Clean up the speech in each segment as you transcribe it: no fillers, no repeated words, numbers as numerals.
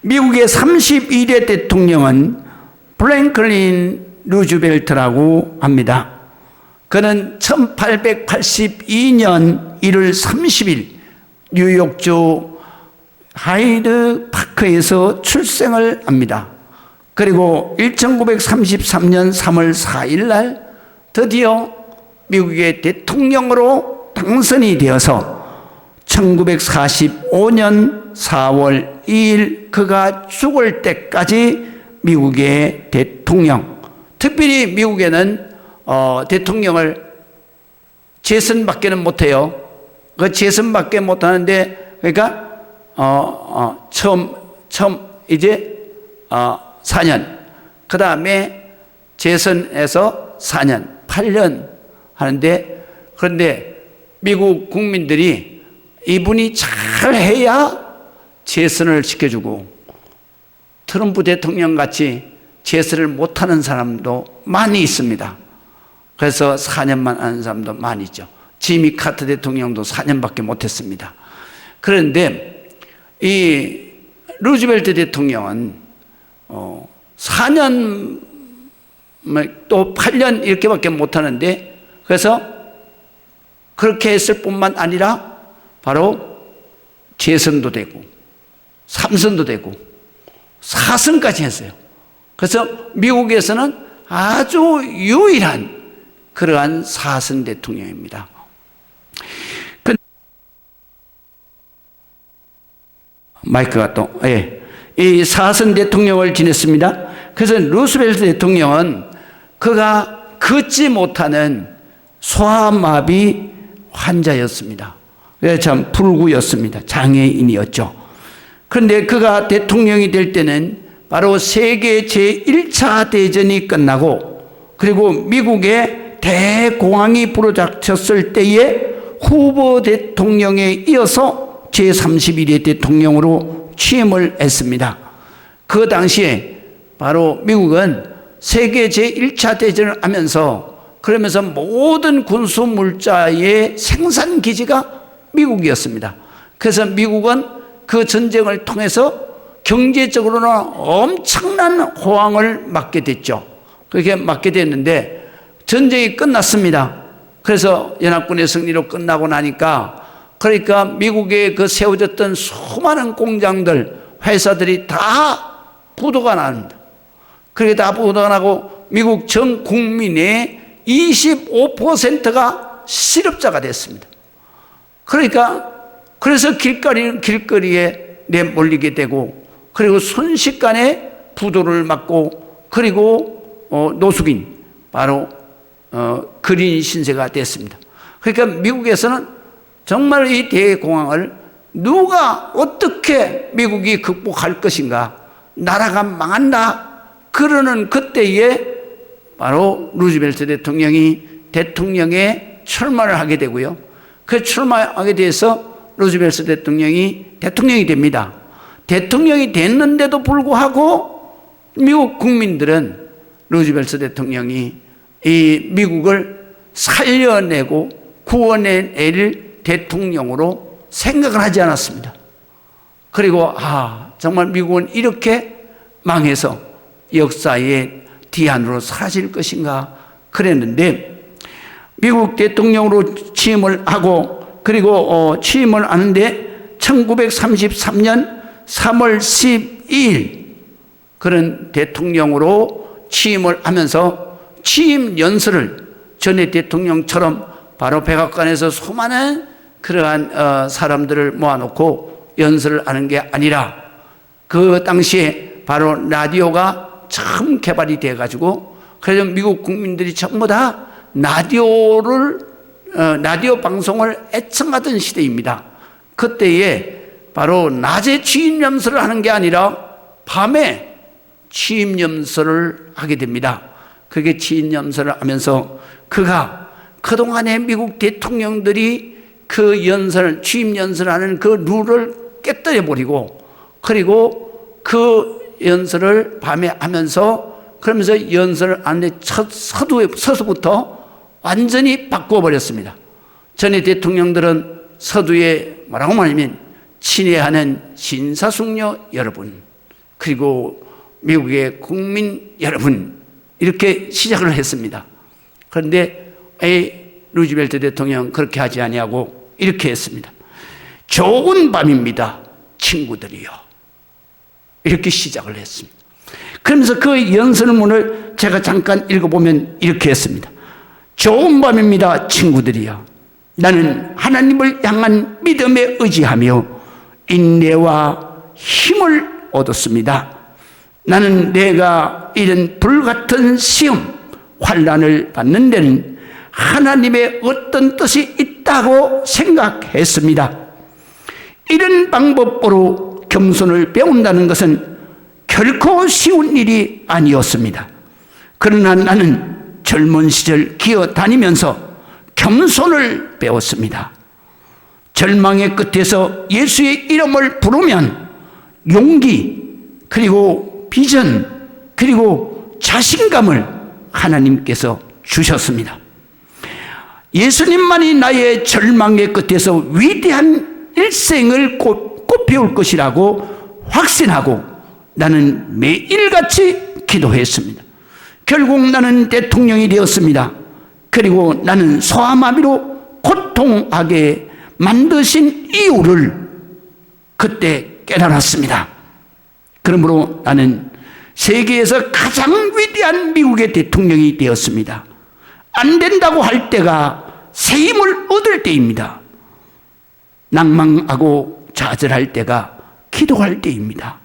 미국의 31대 대통령은 프랭클린 루즈벨트라고 합니다. 그는 1882년 1월 30일 뉴욕주 하이드 파크에서 출생을 합니다. 그리고 1933년 3월 4일 날 드디어 미국의 대통령으로 당선이 되어서 1945년 4월 2일 그가 죽을 때까지 미국의 대통령, 특별히 미국에는 대통령을 재선밖에는 못해요. 그 재선밖에 못하는데, 그러니까 처음 이제 4년, 그 다음에 재선에서 4년, 8년 하는데, 그런데 미국 국민들이 이분이 잘해야 재선을 시켜주고, 트럼프 대통령 같이 재선을 못하는 사람도 많이 있습니다. 그래서 4년만 하는 사람도 많이 있죠. 지미 카터 대통령도 4년밖에 못했습니다. 그런데 이 루즈벨트 대통령은 4년 또 8년 이렇게밖에 못하는데, 그래서 그렇게 했을 뿐만 아니라 바로 재선도 되고 3선도 되고 4선까지 했어요. 그래서 미국에서는 아주 유일한 그러한 4선 대통령입니다. 마이크가 또, 이 4선 대통령을 지냈습니다. 그래서 루스벨트 대통령은 그가 걷지 못하는 소아마비 환자였습니다. 참 불구였습니다. 장애인이었죠. 그런데 그가 대통령이 될 때는 바로 세계 제1차 대전이 끝나고, 그리고 미국의 대공황이 불어닥쳤을 때에 후보 대통령에 이어서 제31회 대통령으로 취임을 했습니다. 그 당시에 바로 미국은 세계 제1차 대전을 하면서, 그러면서 모든 군수 물자의 생산 기지가 미국이었습니다. 그래서 미국은 그 전쟁을 통해서 경제적으로는 엄청난 호황을 맞게 됐죠. 그렇게 맞게 됐는데 전쟁이 끝났습니다. 그래서 연합군의 승리로 끝나고 나니까, 그러니까 미국에 그 세워졌던 수많은 공장들, 회사들이 다 부도가 납니다. 그렇게 다 부도가 나고 미국 전 국민의 25%가 실업자가 됐습니다. 그러니까 그래서 길거리에 내몰리게 되고, 그리고 순식간에 부도를 맞고, 그리고 노숙인, 바로 그린 신세가 됐습니다. 그러니까 미국에서는 정말 이 대공황을 누가 어떻게 미국이 극복할 것인가, 나라가 망한다 그러는 그때에 바로 루즈벨트 대통령이 대통령에 출마를 하게 되고요. 그 출마하게 돼서 루즈벨트 대통령이 대통령이 됩니다. 대통령이 됐는데도 불구하고 미국 국민들은 루즈벨트 대통령이 이 미국을 살려내고 구원해낼 대통령으로 생각을 하지 않았습니다. 그리고 정말 미국은 이렇게 망해서 역사의 뒤안으로 사라질 것인가 그랬는데, 미국 대통령으로 취임을 하고, 그리고 취임을 하는데 1933년 3월 12일 그런 대통령으로 취임을 하면서 취임 연설을 전에 대통령처럼 바로 백악관에서 수많은 그러한 사람들을 모아놓고 연설을 하는 게 아니라, 그 당시에 바로 라디오가 처음 개발이 돼가지고, 그래서 미국 국민들이 전부 다 라디오 방송을 애청하던 시대입니다. 그때에 바로 낮에 취임 연설을 하는 게 아니라 밤에 취임 연설을 하게 됩니다. 그게 취임 연설을 하면서 그가 그동안의 미국 대통령들이 그 취임 연설을 하는 그 룰을 깨뜨려 버리고, 그리고 그 연설을 밤에 하면서, 그러면서 연설을 하는데 첫 서두부터 완전히 바꿔버렸습니다. 전에 대통령들은 서두에 뭐라고 말하면 친애하는 신사숙녀 여러분, 그리고 미국의 국민 여러분, 이렇게 시작을 했습니다. 그런데 루즈벨트 대통령 그렇게 하지 아니하고 이렇게 했습니다. 좋은 밤입니다, 친구들이요. 이렇게 시작을 했습니다. 그러면서 그 연설문을 제가 잠깐 읽어보면 이렇게 했습니다. 좋은 밤입니다, 친구들이요. 나는 하나님을 향한 믿음에 의지하며 인내와 힘을 얻었습니다. 나는 내가 이런 불같은 시험, 환난을 받는 데는 하나님의 어떤 뜻이 있다고 생각했습니다. 이런 방법으로 겸손을 배운다는 것은 결코 쉬운 일이 아니었습니다. 그러나 나는 젊은 시절 기어 다니면서 겸손을 배웠습니다. 절망의 끝에서 예수의 이름을 부르면 용기, 그리고 비전, 그리고 자신감을 하나님께서 주셨습니다. 예수님만이 나의 절망의 끝에서 위대한 일생을 꽃피울 것이라고 확신하고 나는 매일같이 기도했습니다. 결국 나는 대통령이 되었습니다. 그리고 나는 소아마비로 고통하게 만드신 이유를 그때 깨달았습니다. 그러므로 나는 세계에서 가장 위대한 미국의 대통령이 되었습니다. 안 된다고 할 때가 새 힘을 얻을 때입니다. 낭망하고 좌절할 때가 기도할 때입니다.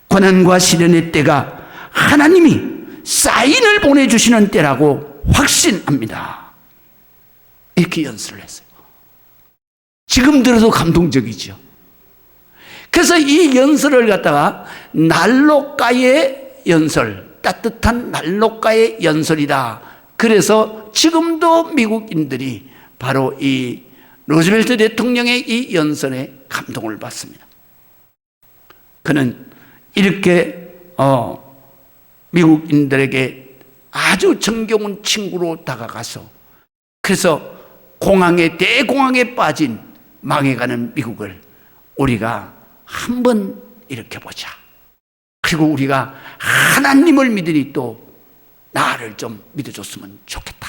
고난과 시련의 때가 하나님이 사인을 보내주시는 때라고 확신합니다. 이렇게 연설을 했어요. 지금 들어도 감동적이죠. 그래서 이 연설을 갖다가 난로가의 연설, 따뜻한 난로가의 연설이다. 그래서 지금도 미국인들이 바로 이 루즈벨트 대통령의 이 연설에 감동을 받습니다. 그는 이렇게 미국인들에게 아주 정겨운 친구로 다가가서, 그래서 대공황에 빠진 망해가는 미국을 우리가 한번 일으켜보자. 그리고 우리가 하나님을 믿으니 또 나를 좀 믿어줬으면 좋겠다.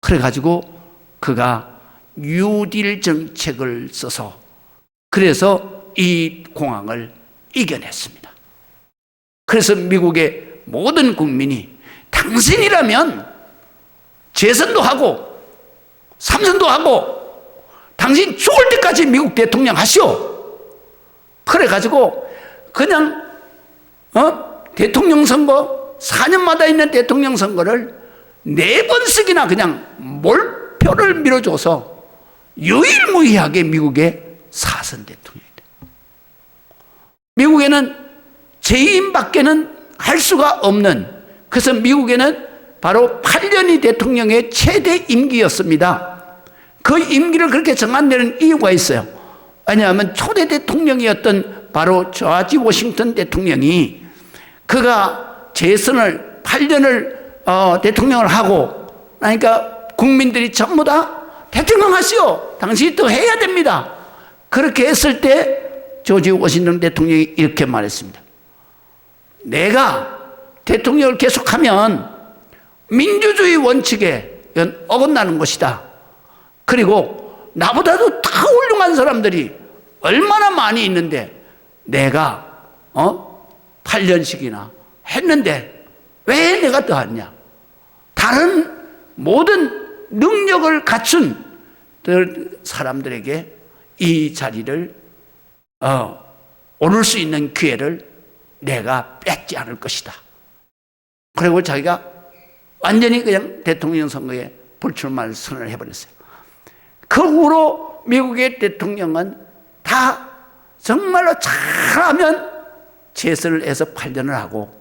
그래가지고 그가 뉴딜 정책을 써서 그래서 이 공황을 이겨냈습니다. 그래서 미국의 모든 국민이 당신이라면 재선도 하고 삼선도 하고 당신 죽을 때까지 미국 대통령 하시오. 그래가지고 그냥 대통령 선거 4년마다 있는 대통령 선거를 4번씩이나 그냥 몰표를 밀어줘서 유일무이하게 미국의 4선 대통령이 돼요. 미국에는 재임밖에는 할 수가 없는, 그래서 미국에는 바로 8년이 대통령의 최대 임기였습니다. 그 임기를 그렇게 정한 데는 이유가 있어요. 왜냐하면 초대 대통령이었던 바로 조지 워싱턴 대통령이 그가 재선을 8년을 대통령을 하고 그러니까 국민들이 전부 다 대통령 하시오. 당신이 또 해야 됩니다. 그렇게 했을 때 조지 워싱턴 대통령이 이렇게 말했습니다. 내가 대통령을 계속하면 민주주의 원칙에 어긋나는 것이다. 그리고 나보다도 더 훌륭한 사람들이 얼마나 많이 있는데 내가 8년씩이나 했는데 왜 내가 더 하냐. 다른 모든 능력을 갖춘 사람들에게 이 자리를 오를 수 있는 기회를 내가 뺏지 않을 것이다. 그리고 자기가 완전히 그냥 대통령 선거에 불출마를 선언을 해버렸어요. 그 후로 미국의 대통령은 다 정말로 잘하면 재선을 해서 8년을 하고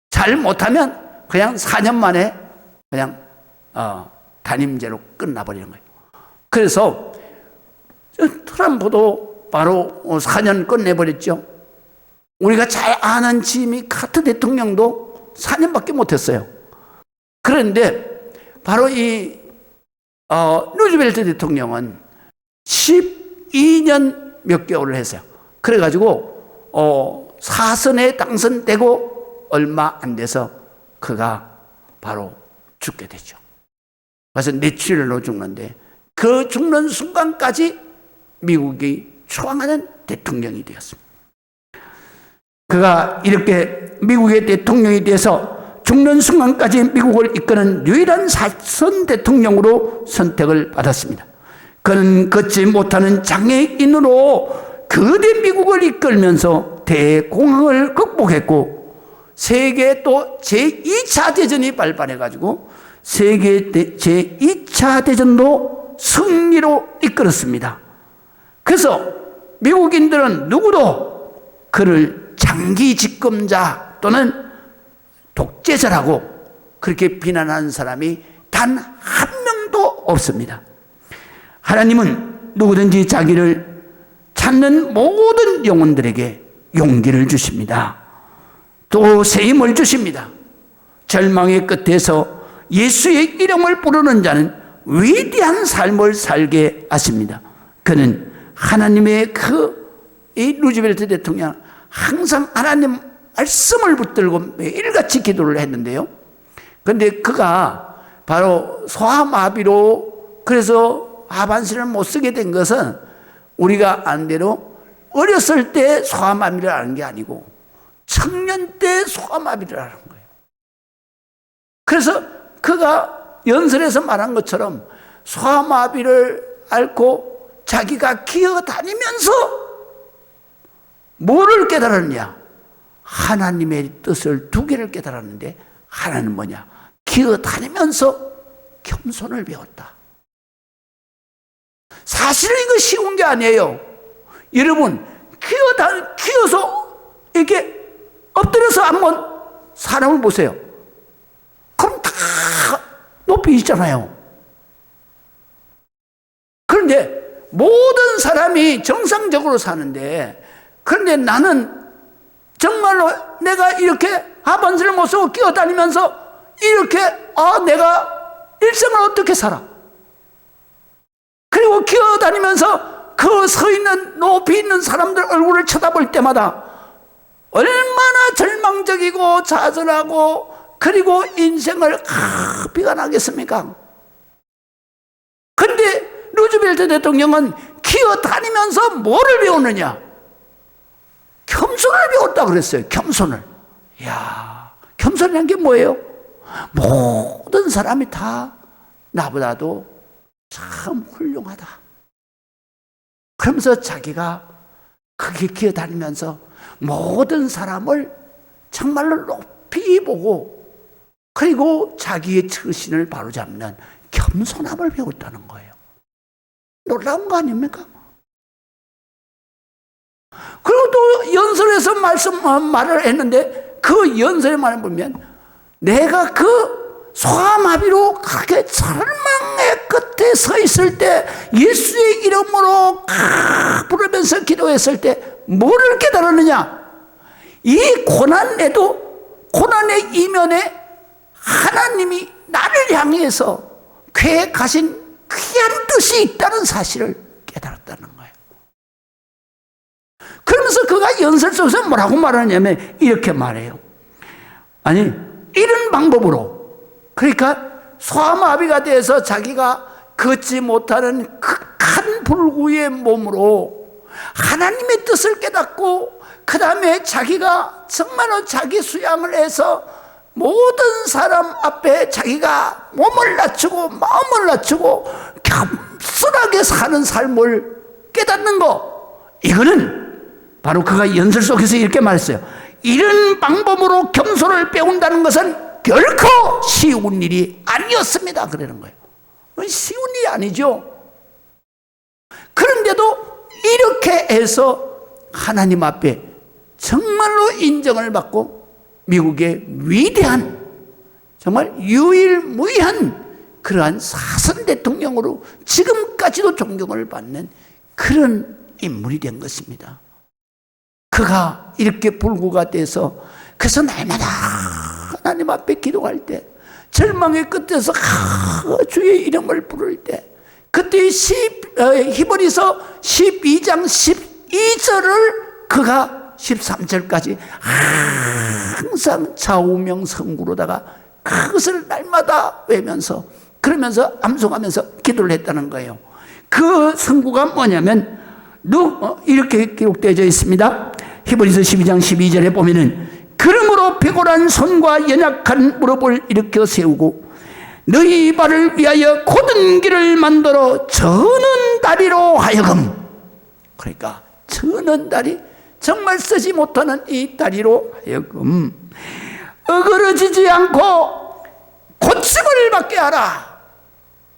잘 못하면 그냥 4년 만에 그냥 단임제로 끝나버리는 거예요. 그래서 트럼프도 바로 4년 끝내버렸죠. 우리가 잘 아는 지미 카터 대통령도 4년밖에 못했어요. 그런데 바로 이 루즈벨트 대통령은 12년 몇 개월을 했어요. 그래가지고 사선에 당선되고 얼마 안 돼서 그가 바로 죽게 되죠. 그래서 뇌출혈로 죽는데 그 죽는 순간까지 미국이 추앙하는 대통령이 되었습니다. 그가 이렇게 미국의 대통령이 돼서 죽는 순간까지 미국을 이끄는 유일한 사선 대통령으로 선택을 받았습니다. 그는 걷지 못하는 장애인으로 거대 미국을 이끌면서 대공황을 극복했고 세계 또 제2차 대전이 발발해가지고 세계 제2차 대전도 승리로 이끌었습니다. 그래서 미국인들은 누구도 그를 장기 집권자 또는 독재자라고 그렇게 비난하는 사람이 단 한 명도 없습니다. 하나님은 누구든지 자기를 찾는 모든 영혼들에게 용기를 주십니다. 또 새 힘을 주십니다. 절망의 끝에서 예수의 이름을 부르는 자는 위대한 삶을 살게 하십니다. 그는 하나님의 이 루즈벨트 대통령 항상 하나님 말씀을 붙들고 매일같이 기도를 했는데요. 그런데 그가 바로 소아마비로 그래서 하반신을 못 쓰게 된 것은 우리가 아는 대로 어렸을 때 소아마비를 아는 게 아니고 청년 때 소아마비를 아는 거예요. 그래서 그가 연설에서 말한 것처럼 소아마비를 앓고 자기가 기어다니면서 뭐를 깨달았냐? 하나님의 뜻을 두 개를 깨달았는데 하나는 뭐냐? 기어다니면서 겸손을 배웠다. 사실은 이거 쉬운 게 아니에요. 여러분 기어서 이렇게 엎드려서 한번 사람을 보세요. 그럼 다 높이 있잖아요. 그런데 모든 사람이 정상적으로 사는데 그런데 나는 정말로 내가 이렇게 하반신을 못 쓰고 끼어다니면서 이렇게 내가 일생을 어떻게 살아? 그리고 기어다니면서 그 서 있는 높이 있는 사람들 얼굴을 쳐다볼 때마다 얼마나 절망적이고 좌절하고 그리고 인생을 비관하겠습니까? 근데 루즈벨트 대통령은 기어다니면서 뭐를 배우느냐? 겸손을 배웠다 그랬어요. 겸손을. 이야, 겸손이란 게 뭐예요? 모든 사람이 다 나보다도 참 훌륭하다. 그러면서 자기가 그게 기어다니면서 모든 사람을 정말로 높이 보고 그리고 자기의 처신을 바로잡는 겸손함을 배웠다는 거예요. 놀라운 거 아닙니까? 그리고 또 연설에서 말을 했는데 그 연설의 말을 보면 내가 그 소아마비로 그렇게 절망의 끝에 서 있을 때 예수의 이름으로 부르면서 기도했을 때 뭐를 깨달았느냐? 이 고난에도 고난의 이면에 하나님이 나를 향해서 계획하신 귀한 뜻이 있다는 사실을 깨달았다는 거예요. 그러면서 그가 연설 속에서 뭐라고 말하냐면 이렇게 말해요. 아니 이런 방법으로 그러니까 소아마비가 돼서 자기가 걷지 못하는 극한 불구의 몸으로 하나님의 뜻을 깨닫고 그 다음에 자기가 정말로 자기 수양을 해서 모든 사람 앞에 자기가 몸을 낮추고 마음을 낮추고 겸손하게 사는 삶을 깨닫는 거, 이거는 바로 그가 연설 속에서 이렇게 말했어요. 이런 방법으로 겸손을 배운다는 것은 결코 쉬운 일이 아니었습니다. 그러는 거예요. 쉬운 일이 아니죠. 그런데도 이렇게 해서 하나님 앞에 정말로 인정을 받고 미국의 위대한 정말 유일무이한 그러한 사선 대통령으로 지금까지도 존경을 받는 그런 인물이 된 것입니다. 그가 이렇게 불구가 돼서 그래서 날마다 하나님 앞에 기도할 때 절망의 끝에서 주의 이름을 부를 때 그때 히브리서 12장 12절을 그가 13절까지 항상 좌우명 성구로다가 그것을 날마다 외면서 그러면서 암송하면서 기도를 했다는 거예요. 그 성구가 뭐냐면 이렇게 기록되어 있습니다. 히브리서 12장 12절에 보면은 그러므로 피곤한 손과 연약한 무릎을 일으켜 세우고 너희 발을 위하여 곧은 길을 만들어 저는 다리로 하여금, 그러니까 저는 다리, 정말 쓰지 못하는 이 다리로 하여금 어그러지지 않고 고침을 받게 하라.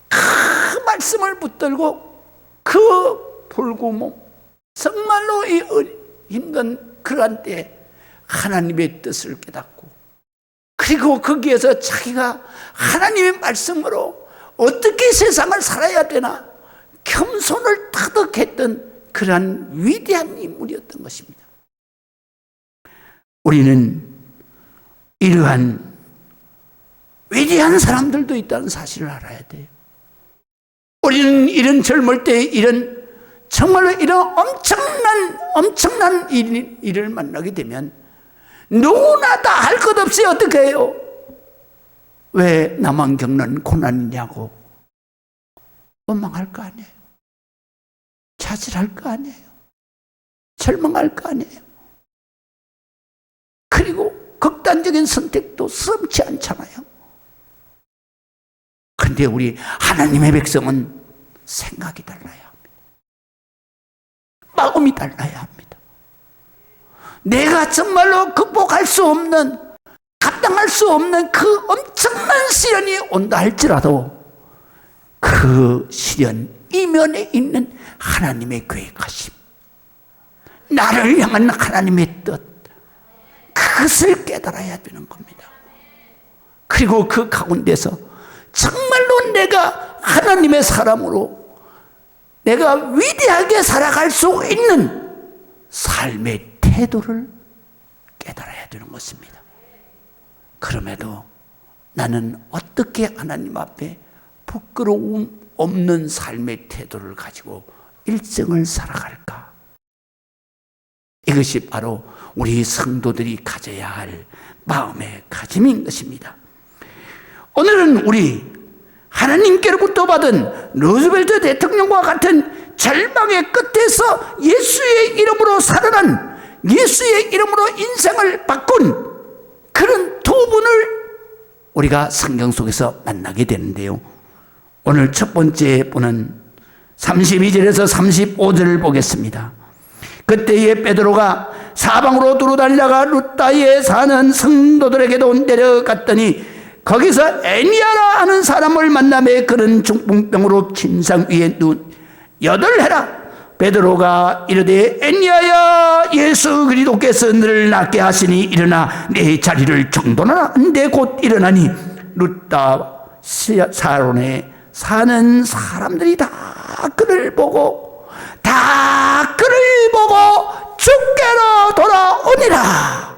그 말씀을 붙들고 그 불구몸, 정말로 이 힘든 그러한 때에 하나님의 뜻을 깨닫고, 그리고 거기에서 자기가 하나님의 말씀으로 어떻게 세상을 살아야 되나 겸손을 터득했던 그러한 위대한 인물이었던 것입니다. 우리는 이러한 위대한 사람들도 있다는 사실을 알아야 돼요. 우리는 이런 젊을 때 이런 정말로 이런 엄청난 일을 만나게 되면 누구나 다 할 것 없이 어떻게 해요? 왜 나만 겪는 고난이냐고 원망할 거 아니에요. 자질할 거 아니에요. 절망할 거 아니에요. 그리고 극단적인 선택도 썩지 않잖아요. 그런데 우리 하나님의 백성은 생각이 달라야 합니다. 마음이 달라야 합니다. 내가 정말로 극복할 수 없는, 감당할 수 없는 그 엄청난 시련이 온다 할지라도 그 시련 이면에 있는 하나님의 계획하심, 나를 향한 하나님의 뜻, 그것을 깨달아야 되는 겁니다. 그리고 그 가운데서 정말로 내가 하나님의 사람으로 내가 위대하게 살아갈 수 있는 삶의 태도를 깨달아야 되는 것입니다. 그럼에도 나는 어떻게 하나님 앞에 부끄러움 없는 삶의 태도를 가지고 일생을 살아갈까? 이것이 바로 우리 성도들이 가져야 할 마음의 가짐인 것입니다. 오늘은 우리 하나님께로부터 받은 루즈벨트 대통령과 같은 절망의 끝에서 예수의 이름으로 살아난, 예수의 이름으로 인생을 바꾼 그런 두 분을 우리가 성경 속에서 만나게 되는데요. 오늘 첫 번째 분은 32절에서 35절을 보겠습니다. 그때에 베드로가 사방으로 두루다니다가 루다에 사는 성도들에게도 내려갔더니 거기서 애니아라 하는 사람을 만나매 그는 중풍병으로 침상 위에 누운 8해라. 베드로가 이르되 애니아야, 예수 그리스도께서 너를 낫게 하시니 일어나 내 자리를 정돈하라. 한데 곧 일어나니 루다 사론에 사는 사람들이 다 그를 보고 주께로 돌아오니라.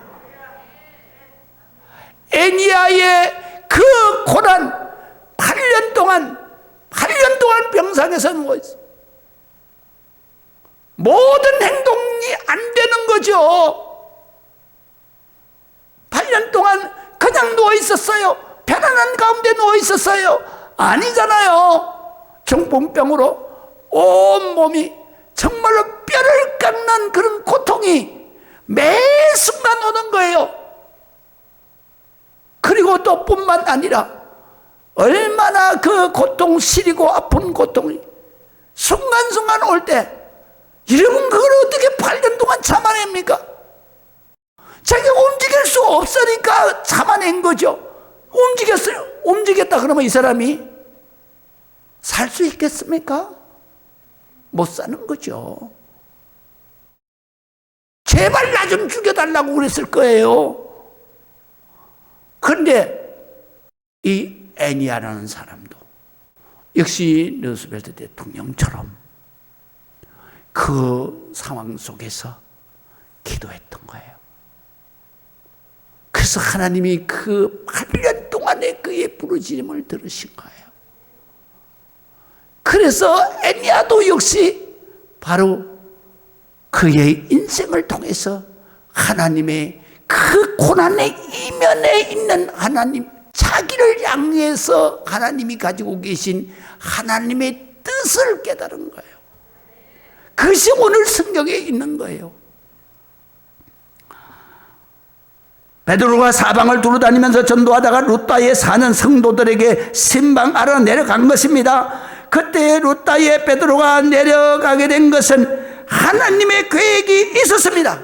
애니아의 그 고난, 8년 동안 병상에서 누워있어. 모든 행동이 안 되는 거죠. 8년 동안 그냥 누워 있었어요. 편안한 가운데 누워 있었어요. 아니잖아요. 중풍병으로 온 몸이 정말로 뼈를 깎는 그런 고통이 매 순간 오는 거예요. 그리고 또 뿐만 아니라 얼마나 그 고통, 시리고 아픈 고통이 순간순간 올 때 이러면 그걸 어떻게 8년 동안 참아냅니까? 자기가 움직일 수 없으니까 참아낸 거죠. 움직였다 그러면 이 사람이 살 수 있겠습니까? 못 사는 거죠. 제발 나 좀 죽여달라고 그랬을 거예요. 그런데 이 애니아라는 사람도 역시 루스벨트 대통령처럼 그 상황 속에서 기도했던 거예요. 그래서 하나님이 그 8년 동안의 그의 부르짖음을 들으신 거예요. 그래서 애니아도 역시 바로 그의 인생을 통해서 하나님의 그 고난의 이면에 있는 하나님, 자기를 향해서 하나님이 가지고 계신 하나님의 뜻을 깨달은 거예요. 그것이 오늘 성경에 있는 거예요. 베드로가 사방을 두루다니면서 전도하다가 루다에 사는 성도들에게 신방 알아 내려간 것입니다. 그때 루다에 베드로가 내려가게 된 것은 하나님의 계획이 있었습니다.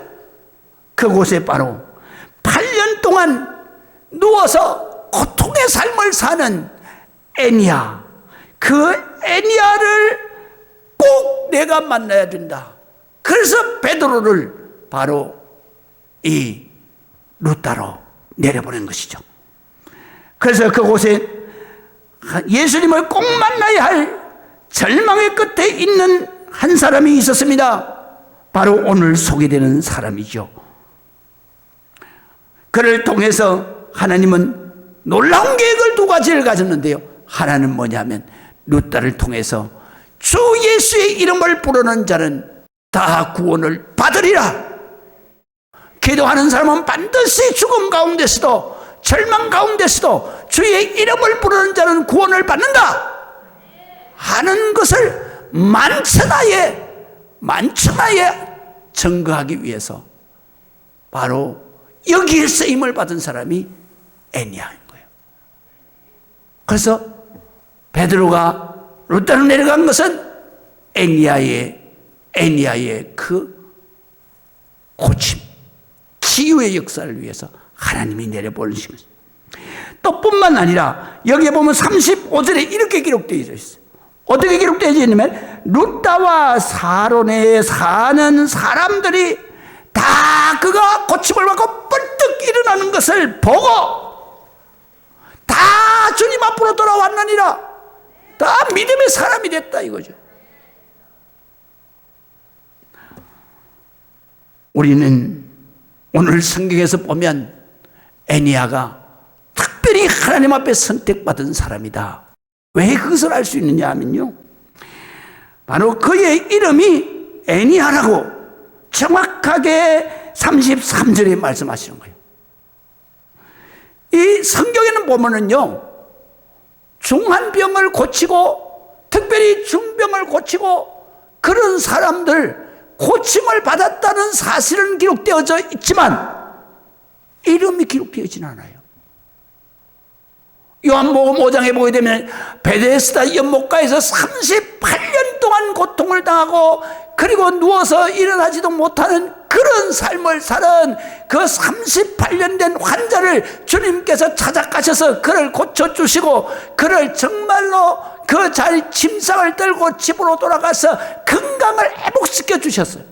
그곳에 바로 8년 동안 누워서 고통의 삶을 사는 애니야, 그 애니야를 꼭 내가 만나야 된다. 그래서 베드로를 바로 이 루다로 내려보낸 것이죠. 그래서 그곳에 예수님을 꼭 만나야 할 절망의 끝에 있는 한 사람이 있었습니다. 바로 오늘 소개되는 사람이죠. 그를 통해서 하나님은 놀라운 계획을 두 가지를 가졌는데요. 하나는 뭐냐면 루다를 통해서 주 예수의 이름을 부르는 자는 다 구원을 받으리라. 기도하는 사람은 반드시 죽음 가운데서도 절망 가운데서도 주의 이름을 부르는 자는 구원을 받는다 하는 것을 만천하에 증거하기 위해서 바로 여기에 쓰임을 받은 사람이 애니야인 거예요. 그래서 베드로가 루다로 내려간 것은 애니야의 그 고침, 치유의 역사를 위해서 하나님이 내려보내신 것입니다. 또 뿐만 아니라 여기에 보면 35절에 이렇게 기록되어 있어요. 어떻게 기록되어 있냐면 루다와 사론에 사는 사람들이 다 그가 고침을 받고 뻘떡 일어나는 것을 보고 다 주님 앞으로 돌아왔느니라. 다 믿음의 사람이 됐다 이거죠. 우리는 오늘 성경에서 보면 애니야가 특별히 하나님 앞에 선택받은 사람이다. 왜 그것을 알 수 있느냐 하면요, 바로 그의 이름이 애니야라고 정확하게 33절에 말씀하시는 거예요. 이 성경에는 보면은요, 중한 병을 고치고 특별히 중병을 고치고 그런 사람들 고침을 받았다는 사실은 기록되어져 있지만 이름이 기록되어지진 않아요. 요한복음 5장에 보게 되면 베데스다 연못가에서 38년 동안 고통을 당하고 그리고 누워서 일어나지도 못하는 그런 삶을 사는 그 38년 된 환자를 주님께서 찾아가셔서 그를 고쳐주시고 그를 정말로 그 자리 침상을 들고 집으로 돌아가서 건강을 회복시켜 주셨어요.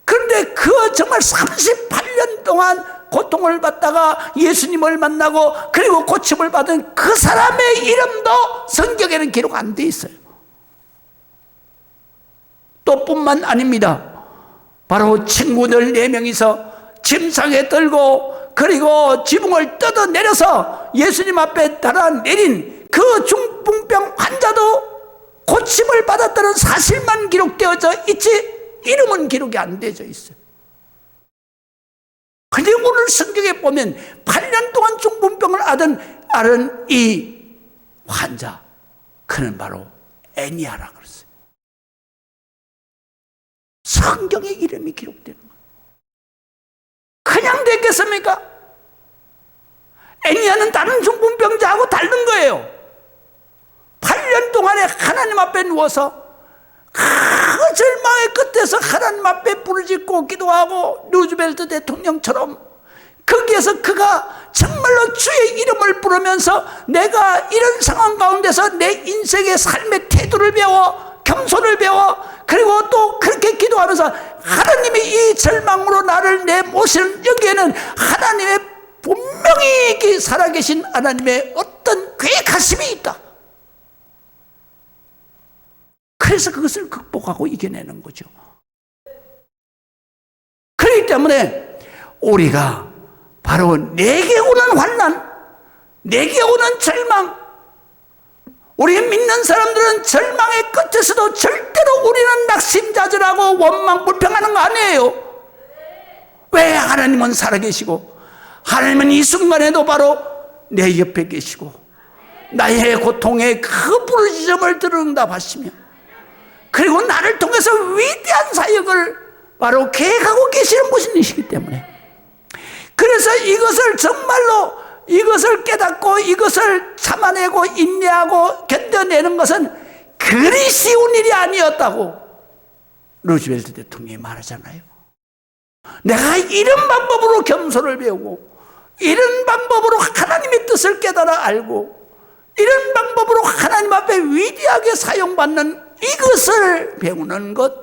그런데 그 정말 38년 동안 고통을 받다가 예수님을 만나고 그리고 고침을 받은 그 사람의 이름도 성경에는 기록 안 돼 있어요. 또 뿐만 아닙니다. 바로 친구들 4명이서 침상에 들고 그리고 지붕을 뜯어내려서 예수님 앞에 달아내린 그 중풍병 환자도 고침을 받았다는 사실만 기록되어져 있지 이름은 기록이 안 되어져 있어요. 그런데 오늘 성경에 보면 8년 동안 중풍병을 앓은 이 환자, 그는 바로 애니야라고 그랬어요. 성경에 이름이 기록되는 거예요. 그냥 됐겠습니까? 애니야는 다른 중풍병자하고 다른 거예요. 8년 동안에 하나님 앞에 누워서 그 절망의 끝에서 하나님 앞에 부르짖고 기도하고 루즈벨트 대통령처럼 거기에서 그가 정말로 주의 이름을 부르면서 내가 이런 상황 가운데서 내 인생의 삶의 태도를 배워 겸손을 배워 그리고 또 그렇게 기도하면서 하나님이 이 절망으로 나를 내모시는 여기에는 하나님의 분명히 살아계신 하나님의 어떤 계획하심이 있다. 그래서 그것을 극복하고 이겨내는 거죠. 그렇기 때문에 우리가 바로 내게 오는 환난, 내게 오는 절망, 우리 믿는 사람들은 절망의 끝에서도 절대로 우리는 낙심자절하고 원망불평하는 거 아니에요. 왜 하나님은 살아계시고 하나님은 이 순간에도 바로 내 옆에 계시고 나의 고통의 그 부르짖음을 들응답하시며 그리고 나를 통해서 위대한 사역을 바로 계획하고 계시는 분이시기 때문에, 그래서 이것을 정말로 이것을 깨닫고 이것을 참아내고 인내하고 견뎌내는 것은 그리 쉬운 일이 아니었다고 루즈벨트 대통령이 말하잖아요. 내가 이런 방법으로 겸손을 배우고 이런 방법으로 하나님의 뜻을 깨달아 알고 이런 방법으로 하나님 앞에 위대하게 사용받는 이것을 배우는 것,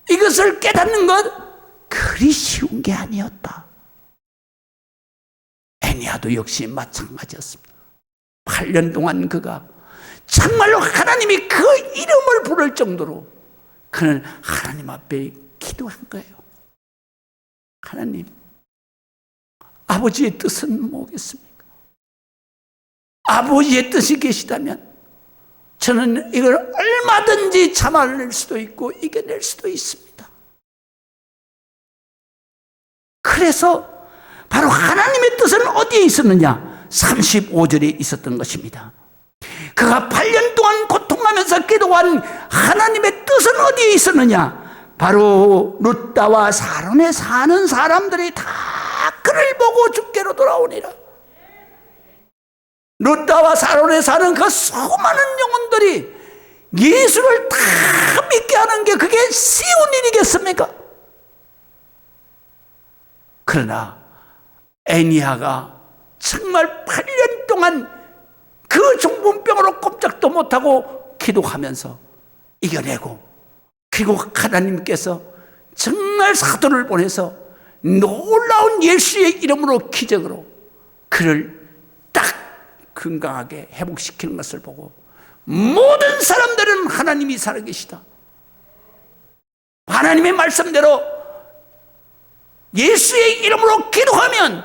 이것을 깨닫는 것 그리 쉬운 게 아니었다. 애니아도 역시 마찬가지였습니다. 8년 동안 그가 정말로 하나님이 그 이름을 부를 정도로 그는 하나님 앞에 기도한 거예요. 하나님, 아버지의 뜻은 뭐겠습니까? 아버지의 뜻이 계시다면 저는 이걸 얼마든지 참아낼 수도 있고 이겨낼 수도 있습니다. 그래서 바로 하나님의 뜻은 어디에 있었느냐? 35절에 있었던 것입니다. 그가 8년 동안 고통하면서 기도한 하나님의 뜻은 어디에 있었느냐? 바로 룻다와 사론에 사는 사람들이 다 그를 보고 주께로 돌아오니라. 룻다와 사론에 사는 그 수많은 영혼들이 예수를 다 믿게 하는 게 그게 쉬운 일이겠습니까? 그러나 애니아가 정말 8년 동안 그 중풍병으로 꼼짝도 못하고 기도하면서 이겨내고, 그리고 하나님께서 정말 사도를 보내서 놀라운 예수의 이름으로 기적으로 그를 딱 건강하게 회복시키는 것을 보고 모든 사람들은 하나님이 살아계시다, 하나님의 말씀대로 예수의 이름으로 기도하면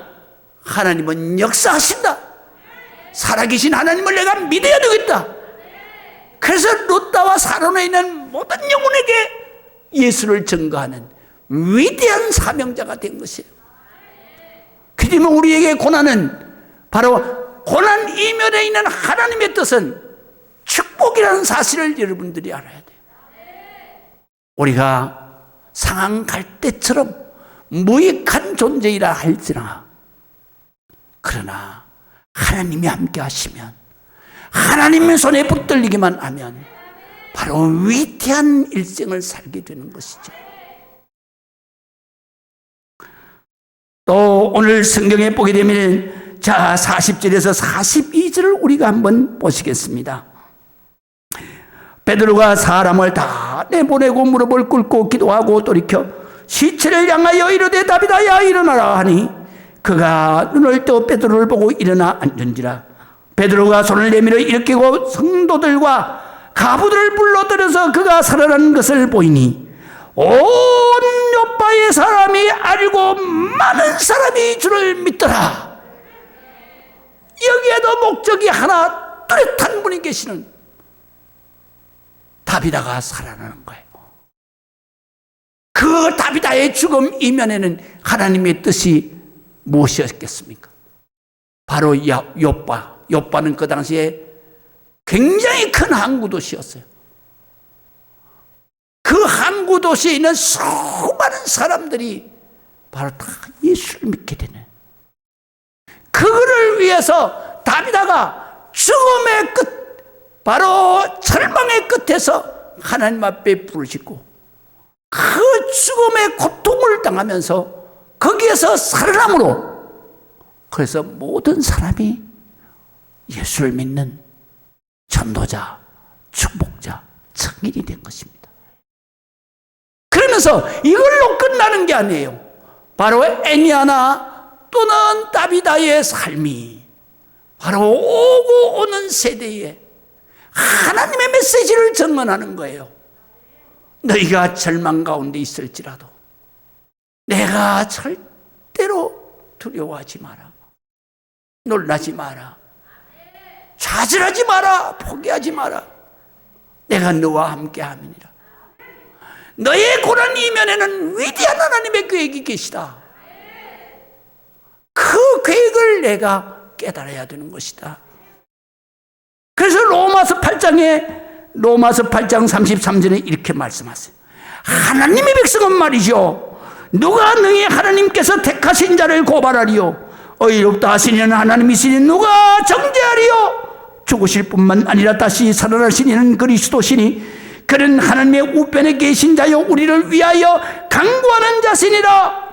하나님은 역사하신다, 살아계신 하나님을 내가 믿어야 되겠다. 그래서 룻다와 사론에 있는 모든 영혼에게 예수를 증거하는 위대한 사명자가 된 것이에요. 그러면 우리에게 고난은 바로 고난 이면에 있는 하나님의 뜻은 축복이라는 사실을 여러분들이 알아야 돼요. 우리가 상한 갈대처럼 무익한 존재이라 할지나, 그러나 하나님이 함께 하시면, 하나님의 손에 붙들리기만 하면 바로 위대한 일생을 살게 되는 것이죠. 또 오늘 성경에 보게 되면 40절에서 42절을 우리가 한번 보시겠습니다. 베드로가 사람을 다 내보내고 무릎을 꿇고 기도하고 돌이켜 시체를 향하여 이르되 다비다야 일어나라 하니 그가 눈을 떠 베드로를 보고 일어나 앉은지라. 베드로가 손을 내밀어 일으키고 성도들과 가부들을 불러들여서 그가 살아난 것을 보이니 온 요파의 사람이 알고 많은 사람이 주를 믿더라. 여기에도 목적이 하나 뚜렷한 분이 계시는 다비다가 살아나는 거예요. 그 다비다의 죽음 이면에는 하나님의 뜻이 무엇이었겠습니까? 바로 요빠는 그 당시에 굉장히 큰 항구 도시였어요. 그 항구 도시에 있는 수많은 사람들이 바로 다 예수를 믿게 되는, 그거를 위해서 다비다가 죽음의 끝, 바로 절망의 끝에서 하나님 앞에 부르짖고 그 죽음의 고통을 당하면서 거기에서 살아남으로, 그래서 모든 사람이 예수를 믿는 전도자, 축복자, 증인이 된 것입니다. 그러면서 이걸로 끝나는 게 아니에요. 바로 애니아나 또는 다비다의 삶이 바로 오고 오는 세대에 하나님의 메시지를 증언하는 거예요. 너희가 절망 가운데 있을지라도 내가 절대로 두려워하지 마라, 놀라지 마라, 좌절하지 마라, 포기하지 마라, 내가 너와 함께 함이니라. 너의 고난 이면에는 위대한 하나님의 계획이 계시다. 그 계획을 내가 깨달아야 되는 것이다. 그래서 로마서 8장 33절에 이렇게 말씀하세요. 하나님의 백성은 말이죠, 누가 너희 하나님께서 택하신 자를 고발하리요? 의롭다 하시니는 하나님이시니 누가 정죄하리요? 죽으실 뿐만 아니라 다시 살아나시니는 그리스도시니 그는 하나님의 우편에 계신 자요 우리를 위하여 강구하는 자시니라.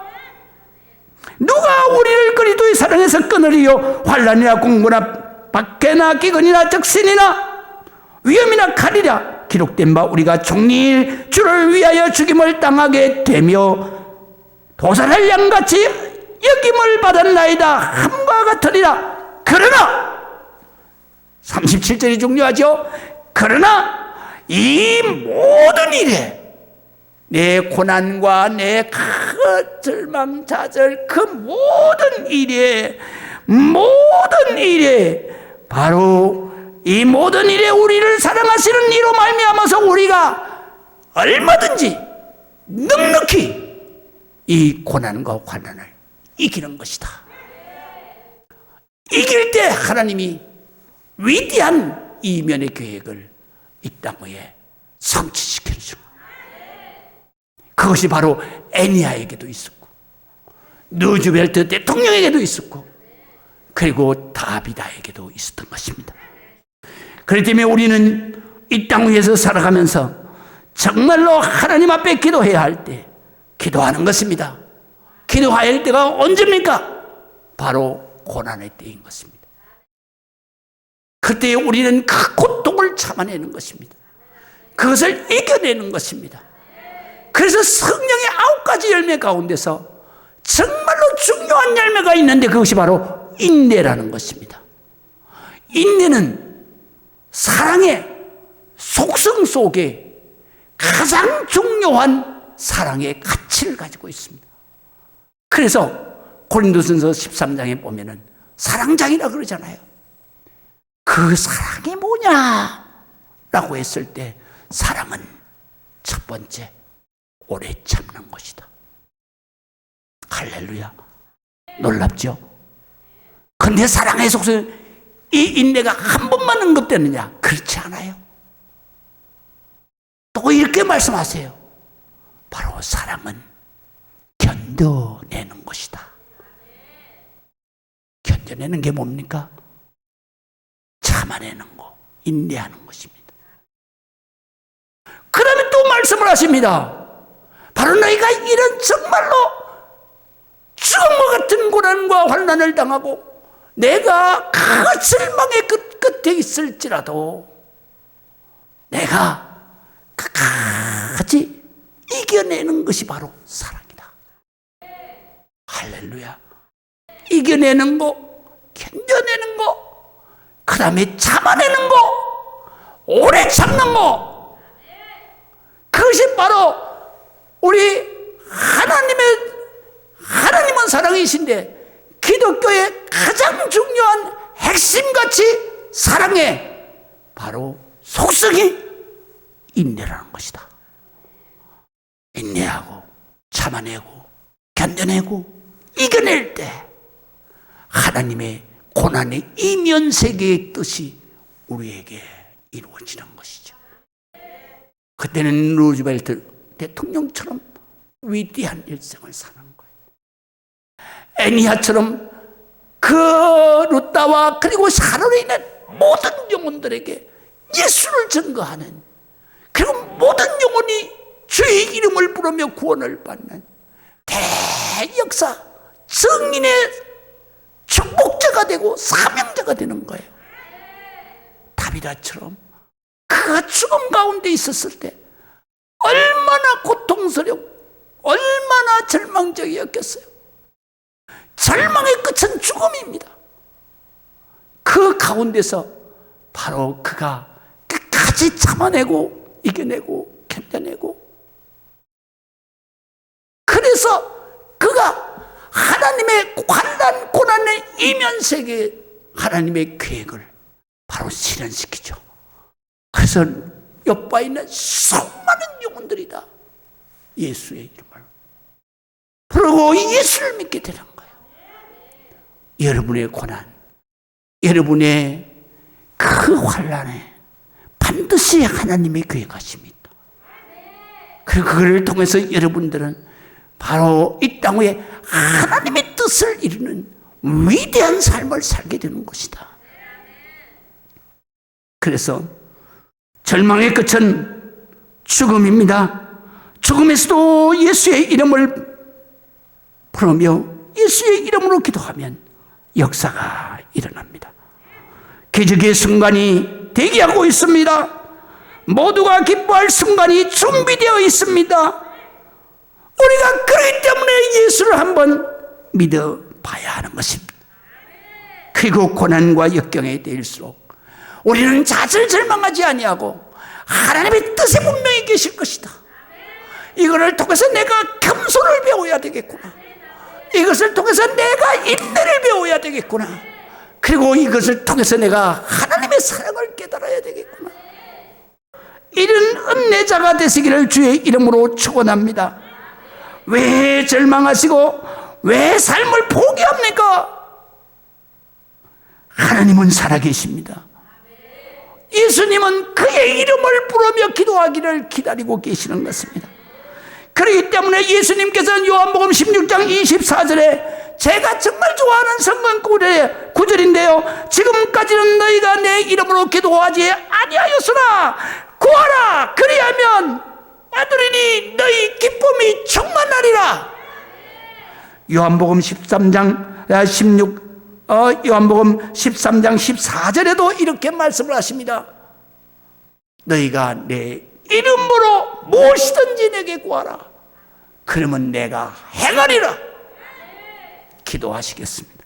누가 우리를 그리스도의 사랑에서 끊으리요? 환난이나 공고나 박해나 기근이나 적신이나 위험이나 칼이라 기록된 바 우리가 종일 주를 위하여 죽임을 당하게 되며 도살할 양같이 여김을 받았나이다. 함과 같으리라. 그러나 37절이 중요하죠. 그러나 이 모든 일에 내 고난과 내 그 절망 좌절 그 모든 일에 바로 이 모든 일에 우리를 사랑하시는 이로 말미암아서 우리가 얼마든지 넉넉히 이 고난과 환난을 이기는 것이다. 이길 때 하나님이 위대한 이면의 계획을 이 땅 위에 성취시켜 주는 거예요. 그것이 바로 애니야에게도 있었고 누즈벨트 대통령에게도 있었고 그리고 다비다에게도 있었던 것입니다. 그렇기 때문에 우리는 이 땅 위에서 살아가면서 정말로 하나님 앞에 기도해야 할 때 기도하는 것입니다. 기도해야 할 때가 언제입니까? 바로 고난의 때인 것입니다. 그때 우리는 그 고통을 참아내는 것입니다. 그것을 이겨내는 것입니다. 그래서 성령의 9가지 열매 가운데서 정말로 중요한 열매가 있는데 그것이 바로 인내라는 것입니다. 인내는 사랑의 속성 속에 가장 중요한 사랑의 가치를 가지고 있습니다. 그래서 고린도전서 13장에 보면은 사랑장이라 그러잖아요. 그 사랑이 뭐냐라고 했을 때 사랑은 첫 번째 오래 참는 것이다. 할렐루야. 놀랍죠? 근데 사랑의 속성 이 인내가 한 번만 언급되느냐? 그렇지 않아요. 또 이렇게 말씀하세요. 바로 사랑은 견뎌내는 것이다. 견뎌내는 게 뭡니까? 참아내는 거, 인내하는 것입니다. 그 다음에 또 말씀을 하십니다. 바로 너희가 이런 정말로 죽음과 같은 고난과 환난을 당하고 내가 그 절망의 끝에 있을지라도 내가 끝까지 이겨내는 것이 바로 사랑이다. 할렐루야. 이겨내는 거, 견뎌내는 거, 그 다음에 참아내는 거, 오래 참는 거, 그것이 바로 우리 하나님은 사랑이신데 기독교의 가장 중요한 핵심가치 사랑의 바로 속성이 인내라는 것이다. 인내하고 참아내고 견뎌내고 이겨낼 때 하나님의 고난의 이면세계의 뜻이 우리에게 이루어지는 것이죠. 그때는 루즈벨트 대통령처럼 위대한 일생을 사는 거예요. 애니야처럼 그 루다와 그리고 샤론에 있는 모든 영혼들에게 예수를 증거하는, 그리고 모든 영혼이 주의 이름을 부르며 구원을 받는 대역사, 증인의 축복자가 되고 사명자가 되는 거예요. 다비다처럼 그가 죽음 가운데 있었을 때 얼마나 고통스럽고 얼마나 절망적이었겠어요. 절망의 끝은 죽음입니다. 그 가운데서 바로 그가 끝까지 참아내고 이겨내고 견뎌내고, 그래서 그가 하나님의 환난 고난의 이면세계에 하나님의 계획을 바로 실현시키죠. 그래서 옆에 있는 수많은 영혼들이다 예수의 이름을 부르고 예수를 믿게 되는 거예요. 여러분의 고난, 여러분의 그 환난에 반드시 하나님의 계획하심이 있다. 그리고 그걸 통해서 여러분들은 바로 이 땅 위에 하나님의 뜻을 이루는 위대한 삶을 살게 되는 것이다. 그래서 절망의 끝은 죽음입니다. 죽음에서도 예수의 이름을 부르며 예수의 이름으로 기도하면 역사가 일어납니다. 기적의 순간이 대기하고 있습니다. 모두가 기뻐할 순간이 준비되어 있습니다. 우리가 그렇기 때문에 예수를 한번 믿어봐야 하는 것입니다. 그리고 고난과 역경에 대일수록 우리는 자질 절망하지 아니하고 하나님의 뜻에 분명히 계실 것이다. 이것을 통해서 내가 겸손을 배워야 되겠구나. 이것을 통해서 내가 인내를 배워야 되겠구나. 그리고 이것을 통해서 내가 하나님의 사랑을 깨달아야 되겠구나. 이런 은혜자가 되시기를 주의 이름으로 축원합니다. 왜 절망하시고 왜 삶을 포기합니까? 하나님은 살아계십니다. 예수님은 그의 이름을 부르며 기도하기를 기다리고 계시는 것입니다. 그렇기 때문에 예수님께서는 요한복음 16장 24절에 제가 정말 좋아하는 성경 구절인데요, 지금까지는 너희가 내 이름으로 기도하지 아니하였으나 구하라 그리하면 받으리니 너희 기쁨이 충만하리라. 요한복음 13장 14절에도 이렇게 말씀을 하십니다. 너희가 내 이름으로 무엇이든지 내게 구하라. 그러면 내가 행하리라. 기도하시겠습니다.